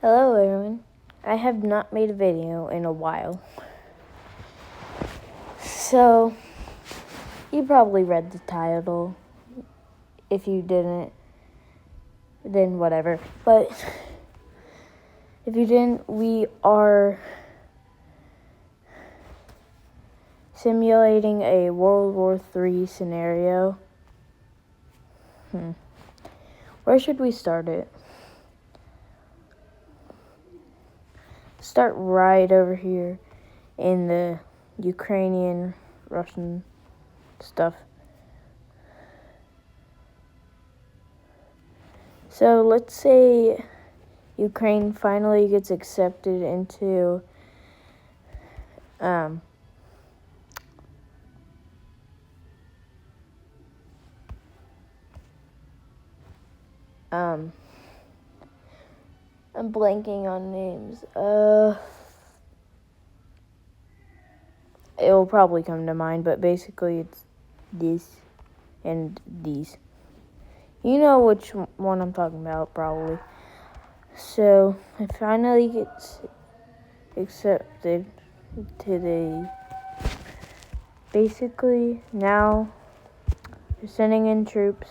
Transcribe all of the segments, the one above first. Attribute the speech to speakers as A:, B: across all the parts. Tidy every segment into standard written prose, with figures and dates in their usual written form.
A: Hello everyone. I have not made a video in a while. So, you probably read the title. If you didn't, then whatever. But if you didn't, we are simulating a World War III scenario. Where should we start it? Start right over here in the Ukrainian, Russian stuff. So let's say Ukraine finally gets accepted into I'm blanking on names. It will probably come to mind, but basically it's this and these. You know which one I'm talking about, probably. So, it finally gets accepted to the... Basically, now they're sending in troops,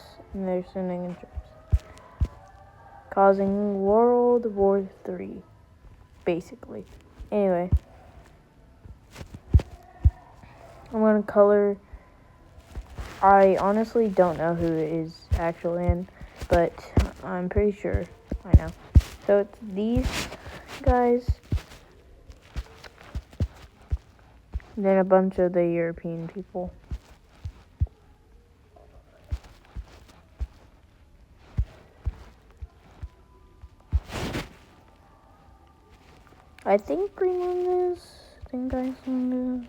A: causing World War III, basically. Anyway, I'm going to color... I honestly don't know who it is actually in, but I'm pretty sure I know. So it's these guys, then a bunch of the European people. I think Greenland is. I think Iceland is.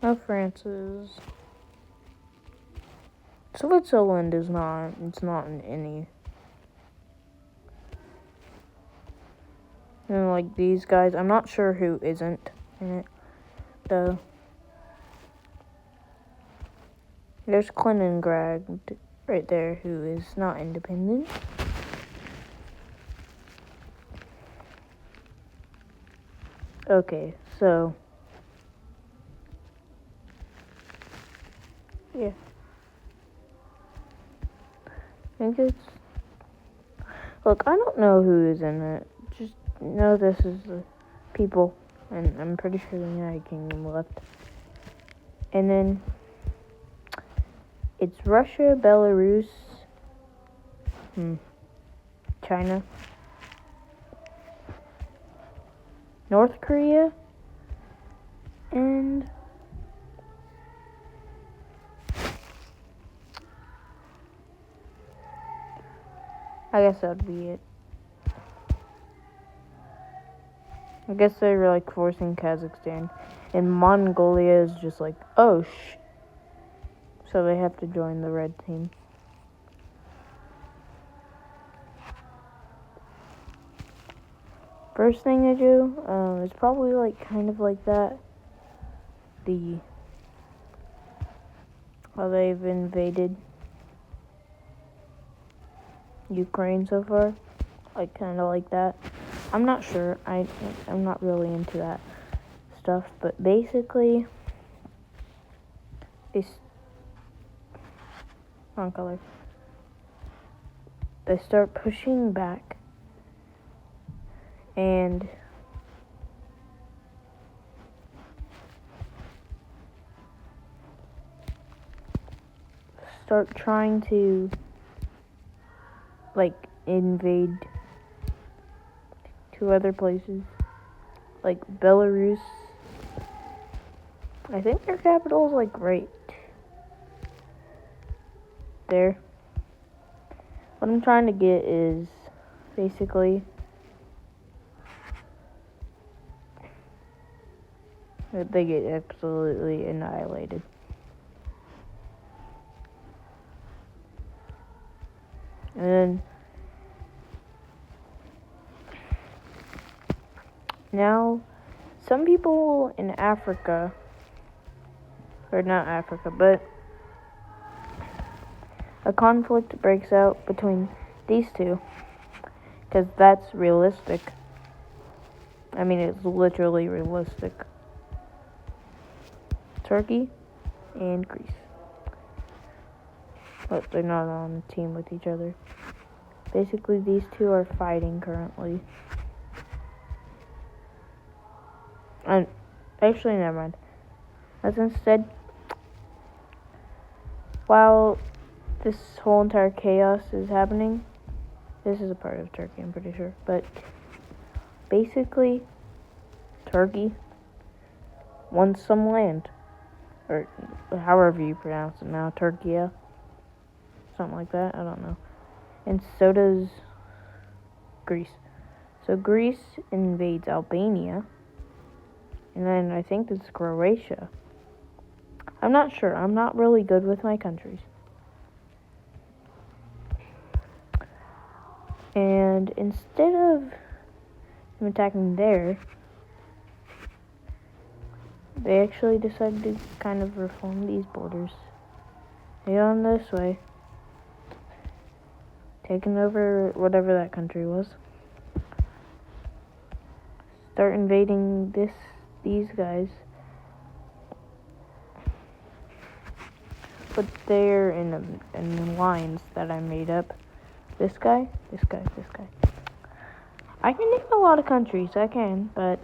A: No, France is. Switzerland is not. It's not in any. And like these guys, I'm not sure who isn't in it, though. There's Kaliningrad right there, who is not independent. Okay, so yeah. I think it's... Look, I don't know who is in it. Just know this is the people, and I'm pretty sure the United Kingdom left. And then it's Russia, Belarus, China, North Korea, and I guess that would be it. I guess they're like forcing Kazakhstan, and Mongolia is just like, oh so they have to join the red team. First thing to do is probably like kind of like that. How they've invaded Ukraine so far, like kind of like that. I'm not sure. I'm not really into that stuff, but basically, wrong color. They start pushing back, and start trying to like invade two other places, like Belarus. I think their capital is like right there. What I'm trying to get is basically that they get absolutely annihilated. And then now some people in Africa, or not Africa, but a conflict breaks out between these two because that's realistic. I mean, it's literally realistic. Turkey and Greece. But they're not on a team with each other. Basically, these two are fighting currently. And actually, never mind. Let's instead, while this whole entire chaos is happening, this is a part of Turkey, I'm pretty sure. But basically, Turkey wants some land. Or however you pronounce it now, Turkey. Something like that, I don't know. And so does Greece. So Greece invades Albania. And then I think it's Croatia. I'm not sure. I'm not really good with my countries. And instead of him attacking there, they actually decided to kind of reform these borders. They go on this way. Taking over whatever that country was. Start invading these guys. But they're in lines that I made up. This guy, this guy, this guy. I can name a lot of countries, I can, but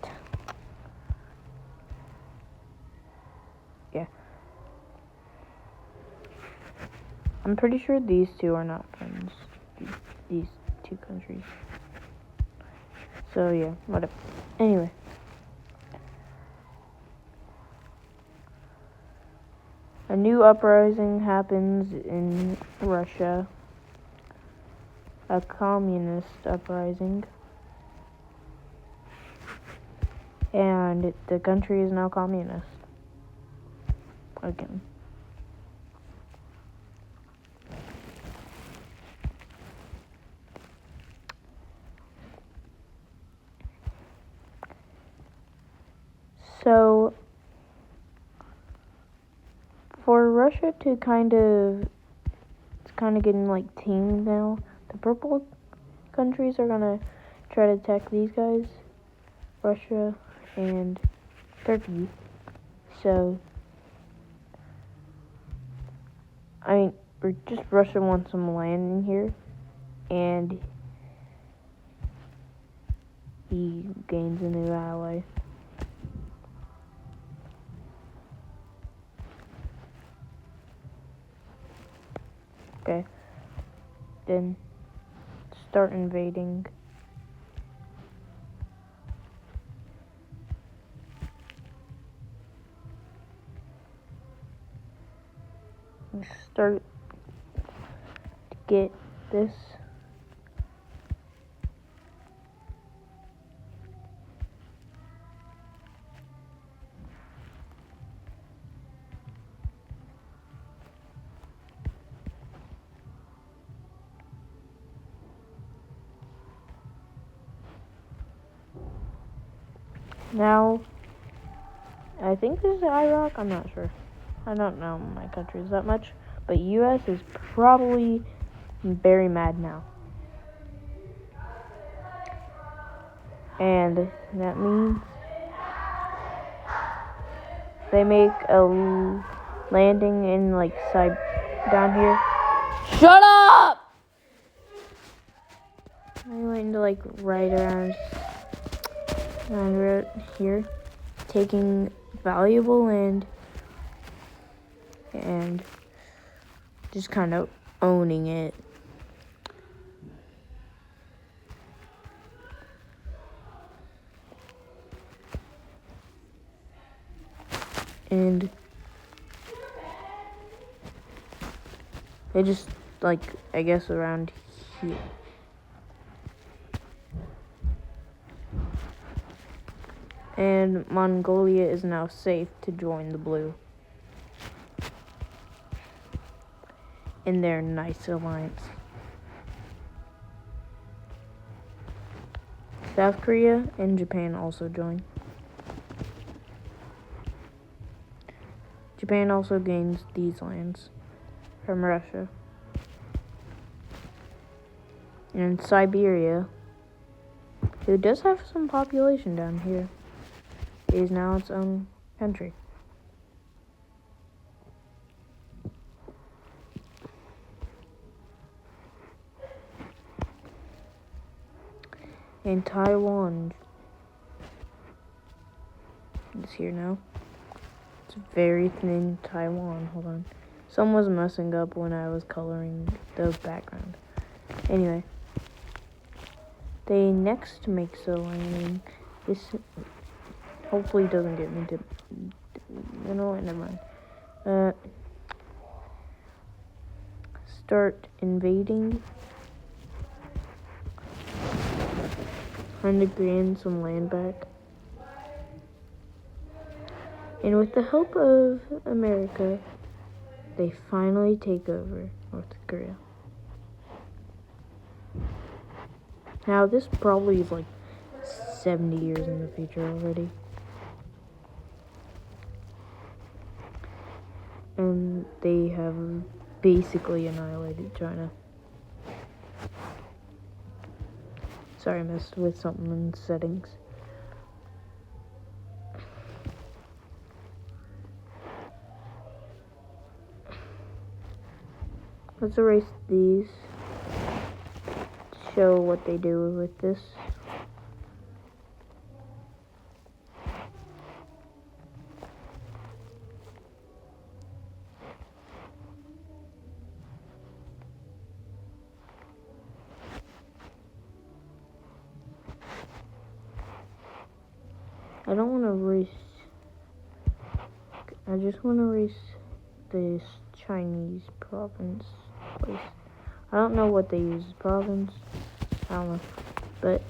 A: yeah. I'm pretty sure these two are not friends. These two countries. So yeah, whatever. Anyway. A new uprising happens in Russia. A communist uprising. And the country is now communist. Again. So, for Russia to it's kind of getting like teamed now. The purple countries are gonna try to attack these guys, Russia and Turkey. So, I mean, Russia wants some land in here, and he gains a new ally. Okay, then start invading. Start to get this. Now, I think this is Iraq, I'm not sure. I don't know my countries that much, but US is probably very mad now. And that means they make a landing in like down here. Shut up! I went to like right around here, taking valuable land and just kind of owning it. And they just like, I guess around here. And Mongolia is now safe to join the blue in their nice alliance. South Korea and Japan also join. Japan also gains these lands from Russia. And Siberia who does have some population down here, is now its own country. And Taiwan is here now. It's very thin Taiwan. Hold on. Some was messing up when I was coloring the background. Anyway. They next make a landing. This hopefully doesn't get me to... You know what? Never mind. Start invading. Trying to gain some land back. And with the help of America, they finally take over North Korea. Now, this probably is like 70 years in the future already. And they have basically annihilated China. Sorry, I messed with something in settings. Let's erase these. Show what they do with this. I don't want to erase. I just want to erase this Chinese province place. I don't know what they use as province. I don't know. But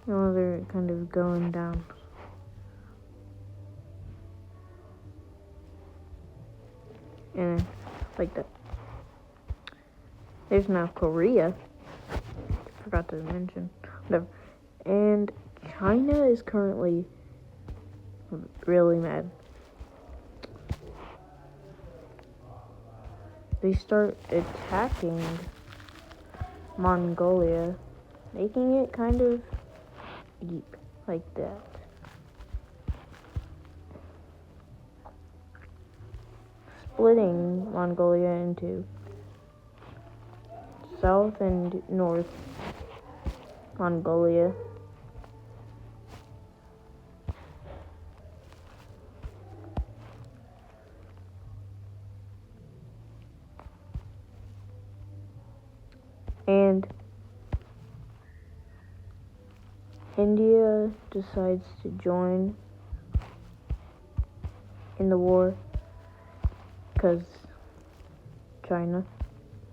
A: no, they're kind of going down. And like that. There's now Korea. Forgot to mention. Whatever. And China is currently really mad. They start attacking Mongolia, making it kind of deep like that. Splitting Mongolia into South and North Mongolia. And India decides to join in the war because China,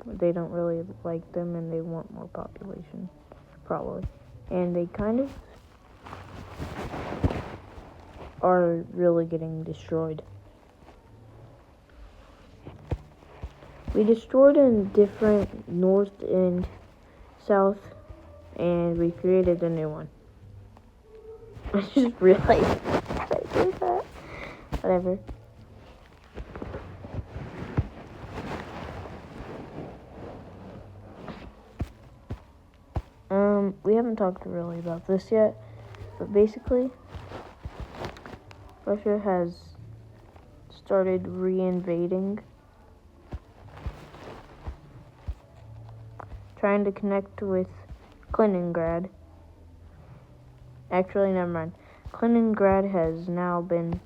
A: they don't really like them and they want more population, probably. And they kind of are really getting destroyed. We destroyed in different north and south, and we created a new one. I just realized I did that. Whatever. We haven't talked really about this yet, but basically, Russia has started re-invading, trying to connect with Kaliningrad. Actually, never mind. Kaliningrad has now been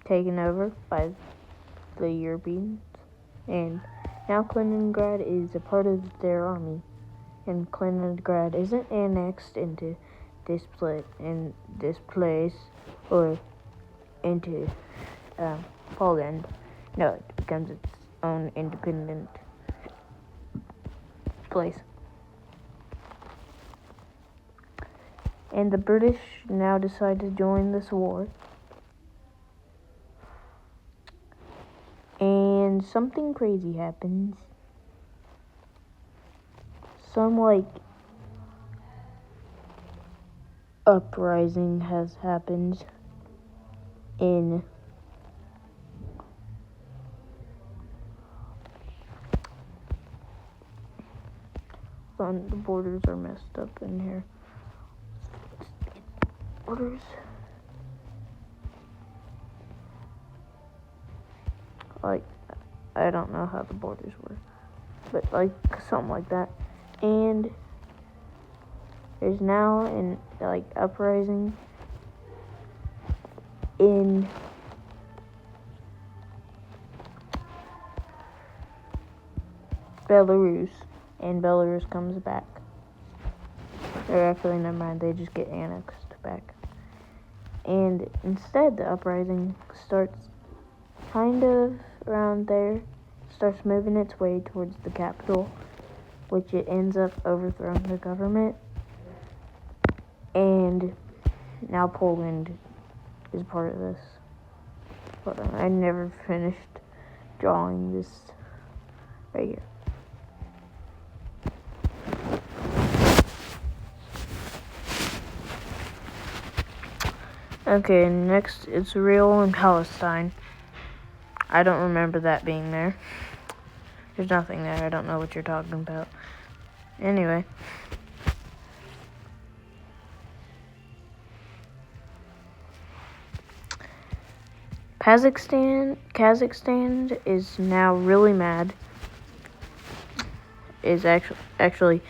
A: taken over by the Europeans, and now Kaliningrad is a part of their army, and Kaliningrad isn't annexed into this place, or into Poland. No, it becomes its own independent place. And the British now decide to join this war. And something crazy happens. Some, uprising has happened in fun. The borders are messed up in here. Borders. Like, I don't know how the borders work, but like something like that. And there's now an like uprising in Belarus, and Belarus comes back. Or actually, never mind, they just get annexed back. And instead, the uprising starts kind of around there, starts moving its way towards the capital, which it ends up overthrowing the government. And now Poland is part of this. Hold on, I never finished drawing this right here. Okay, next Israel and Palestine. I don't remember that being there. There's nothing there. I don't know what you're talking about. Anyway. Kazakhstan is now really mad. Is actually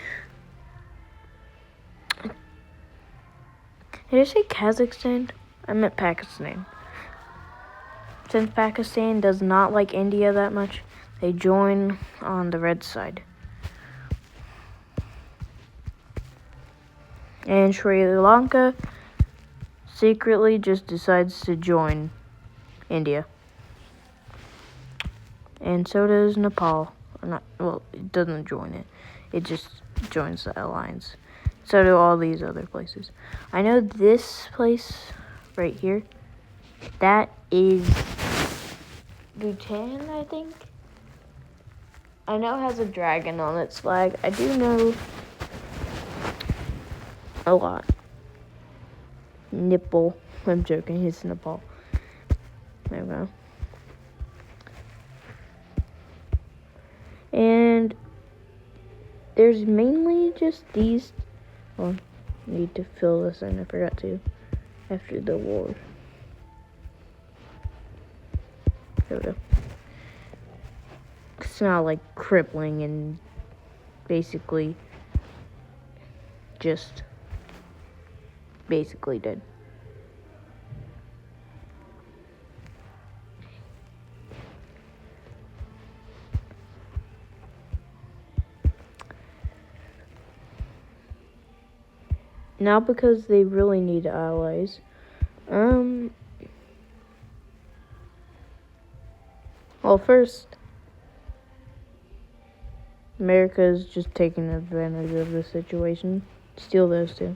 A: did I say Kazakhstan? I meant Pakistan. Since Pakistan does not like India that much, they join on the red side. And Sri Lanka secretly just decides to join India. And so does Nepal. It doesn't join it. It just joins the alliance. So do all these other places. I know this place right here, that is Bhutan, I think. I know it has a dragon on its flag. I do know a lot. Nipple. I'm joking, it's Nepal. There we go. And there's mainly just these. Oh, need to fill this in. I forgot to. After the war. There we go. It's not like crippling and basically just dead. Now because they really need allies. Well, first, America is just taking advantage of the situation. Steal those two.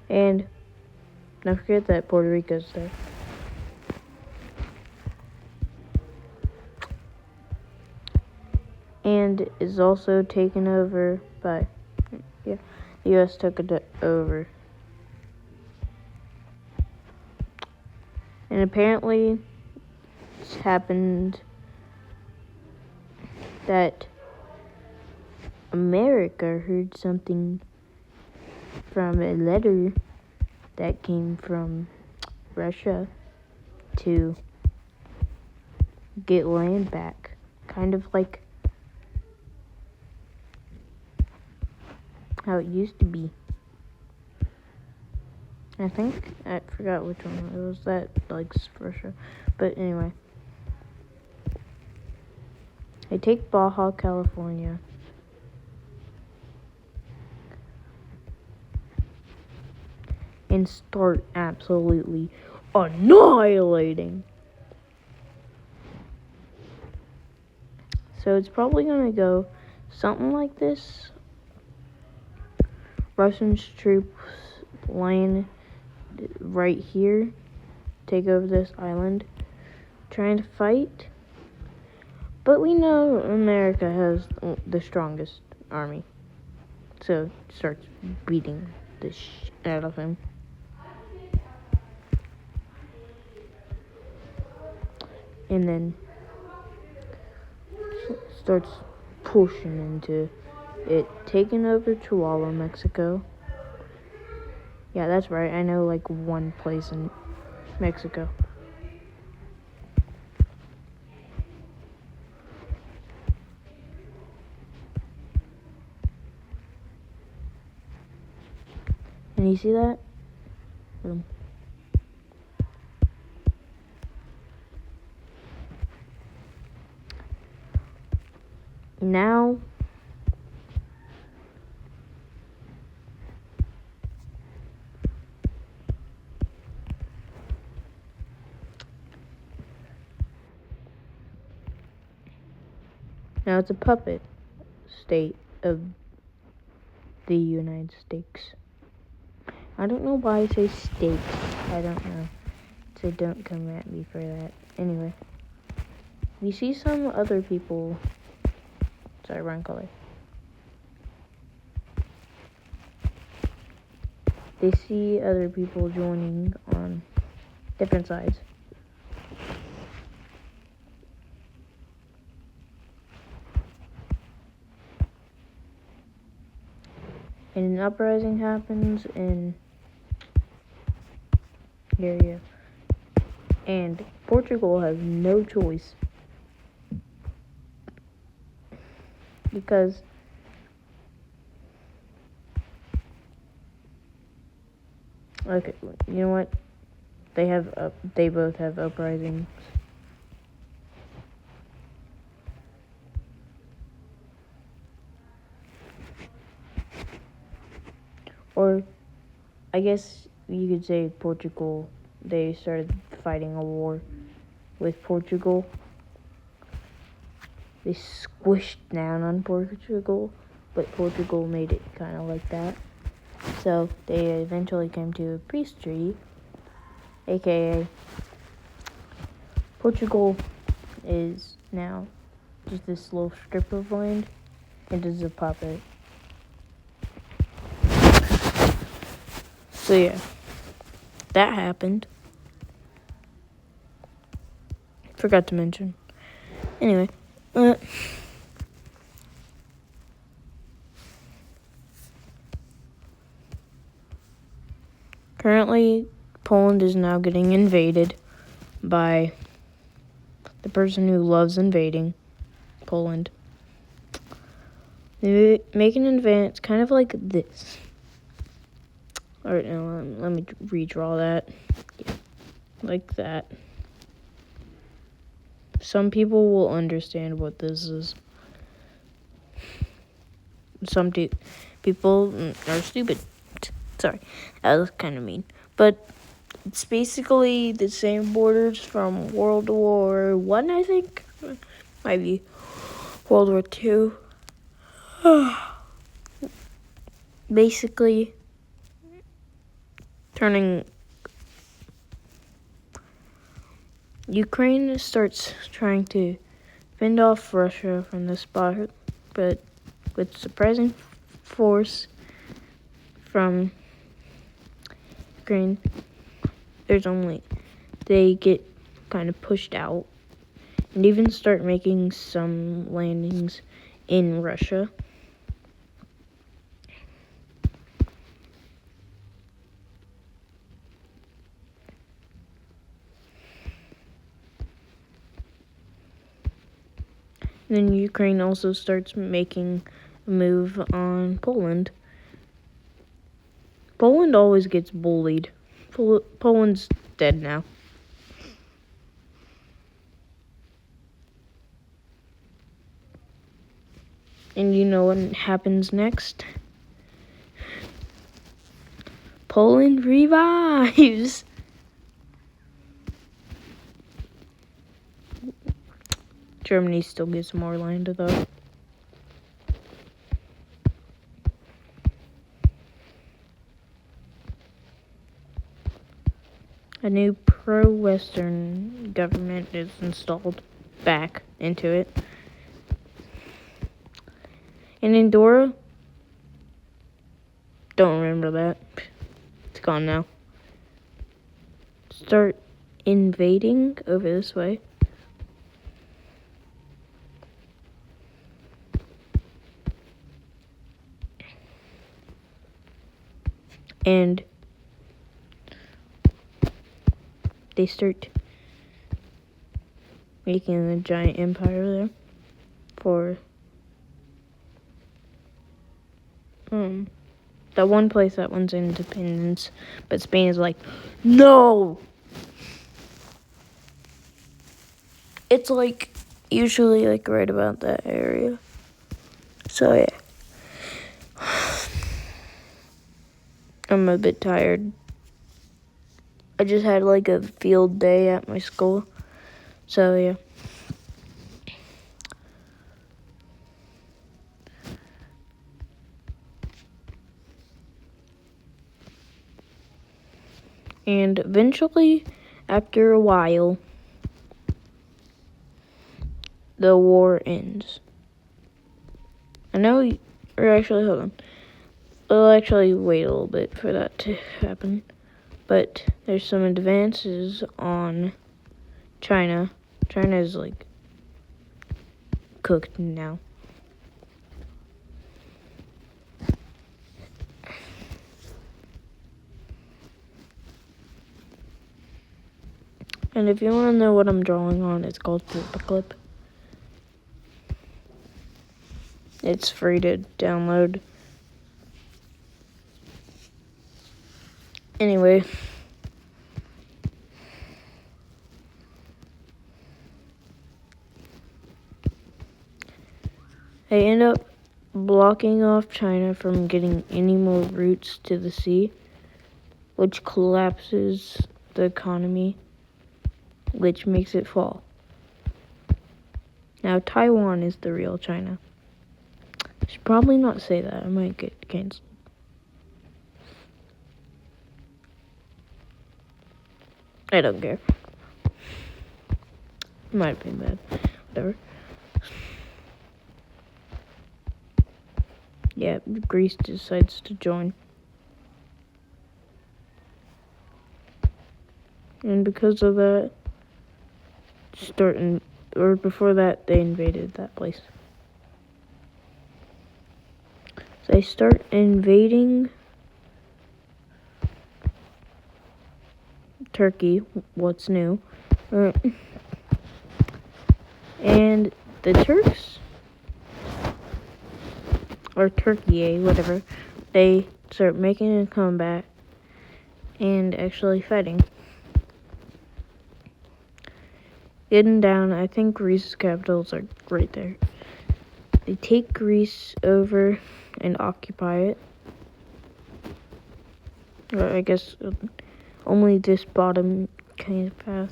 A: And don't forget that Puerto Rico's there. And is also taken over by, the U.S. took it over. And apparently, it's happened that America heard something from a letter that came from Russia to get land back. Kind of like how it used to be. I think, I forgot which one it was that, like, Russia. But anyway. They take Baja California. And start absolutely annihilating. So it's probably gonna go something like this. Russian troops land right here, take over this island, trying to fight. But we know America has the strongest army. So it starts beating the shit out of him. And then starts pushing into it taken over Chihuahua, Mexico. Yeah, that's right. I know like one place in Mexico. And you see that? Boom. Now it's a puppet state of the United States. I don't know why I say states. I don't know. So don't come at me for that. Anyway. We see some other people. Sorry, wrong color. They see other people joining on different sides. And an uprising happens in area. And Portugal has no choice. Because okay, you know what? They both have uprisings. Or I guess you could say Portugal, they started fighting a war with Portugal. They squished down on Portugal, but Portugal made it kind of like that. So they eventually came to a peace treaty, aka Portugal is now just this little strip of land. It is a puppet. So yeah, that happened. Forgot to mention. Anyway, currently Poland is now getting invaded by the person who loves invading Poland. They make an advance kind of like this. Alright, now let me redraw that. Yeah, like that. Some people will understand what this is. Some people are stupid. Sorry, that was kind of mean. But it's basically the same borders from World War I, I think. Might be World War II. Basically, turning Ukraine starts trying to fend off Russia from this spot, but with surprising force from Ukraine, they get kind of pushed out and even start making some landings in Russia. Then Ukraine also starts making a move on Poland. Poland always gets bullied. Poland's dead now. And you know what happens next? Poland revives. Germany still gets more land, though. A new pro-Western government is installed back into it. And Andorra, don't remember that. It's gone now. Start invading over this way. And they start making a giant empire there for that one place that wants independence, but Spain is like, no. It's like usually like right about that area. So yeah, I'm a bit tired. I just had like a field day at my school. So yeah. And eventually, after a while, the war ends. I know, or actually, hold on. We'll actually wait a little bit for that to happen. But there's some advances on China. China is like cooked now. And if you want to know what I'm drawing on, it's called Paperclip. It's free to download. Anyway. They end up blocking off China from getting any more routes to the sea, which collapses the economy, which makes it fall. Now, Taiwan is the real China. I should probably not say that. I might get canceled. I don't care. Might have been bad. Whatever. Yeah, Greece decides to join. And because of that, before that, they invaded that place. So they start invading Turkey, what's new. And the Turks, or Turkey, whatever, they start making a comeback and actually fighting. Getting down, I think Greece's capitals are right there. They take Greece over and occupy it. Or I guess only this bottom kind of path.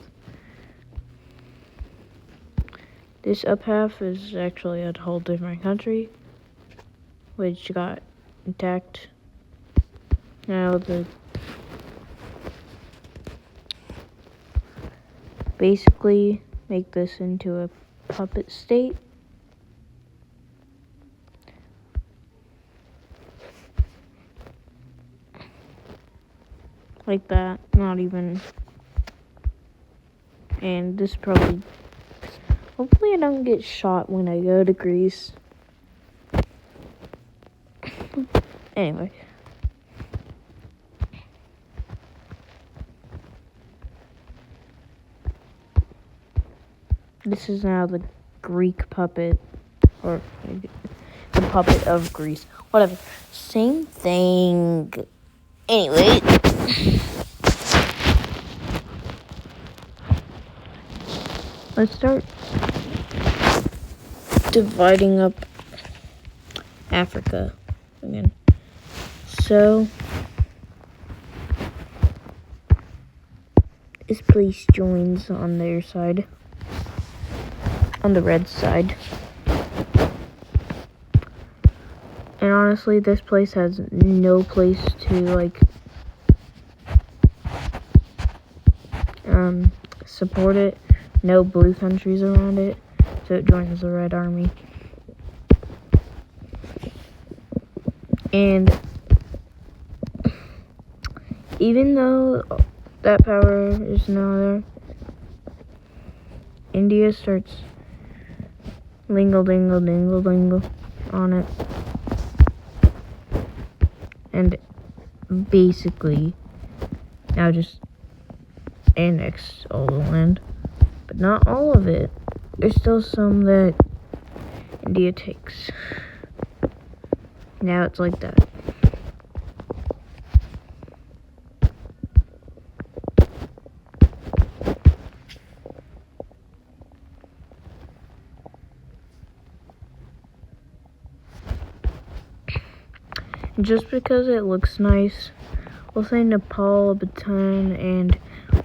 A: This up half is actually a whole different country, which got attacked. Now basically make this into a puppet state. Like that, not even. And this probably, hopefully I don't get shot when I go to Greece. Anyway. This is now the Greek puppet, or the puppet of Greece. Whatever. Same thing. Anyway. Let's start dividing up Africa again. So, this place joins on their side. On the red side. And honestly, this place has no place to, like, support it. No blue countries around it. So it joins the Red Army. And even though that power is now there, India starts lingle on it. And basically now just annexed all the land, but not all of it. There's still some that India takes. Now it's like that. Just because it looks nice, we'll say Nepal, Bhutan, and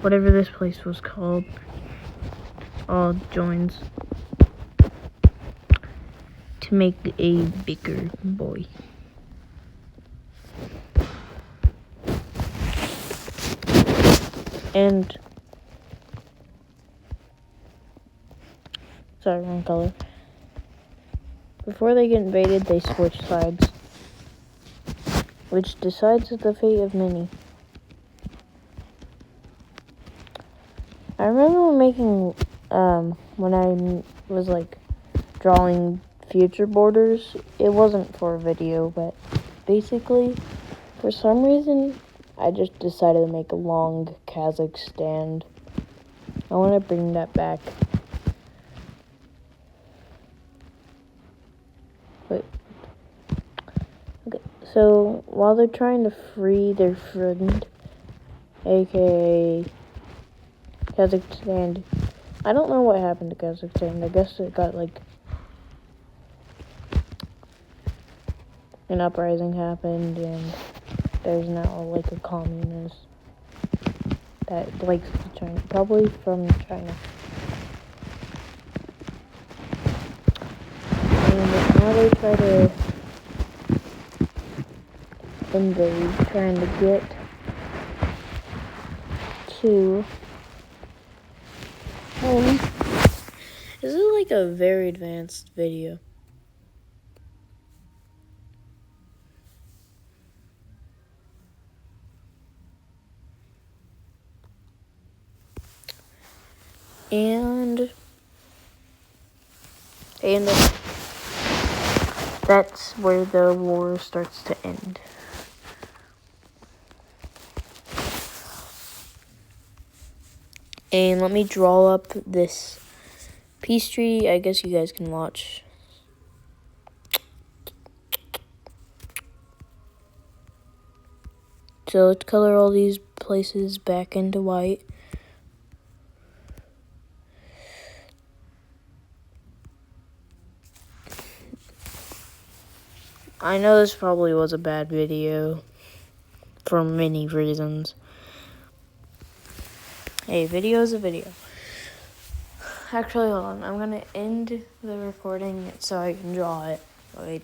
A: whatever this place was called all joins to make a bigger boy. And sorry, wrong color. Before they get invaded, they switch sides, which decides the fate of many. I remember making, when I was like drawing future borders, it wasn't for a video, but basically, for some reason, I just decided to make a long Kazakh stand. I want to bring that back. Wait. Okay, so while they're trying to free their friend, aka Kazakhstan, I don't know what happened to Kazakhstan. I guess it got like an uprising happened, and there's now like a communist that likes China, probably from China. And now they try to invade, trying to get to home. This is like a very advanced video. And that's where the war starts to end. And let me draw up this peace treaty. I guess you guys can watch. So let's color all these places back into white. I know this probably was a bad video for many reasons. Hey, video is a video. Actually, hold on. I'm going to end the recording so I can draw it. Wait.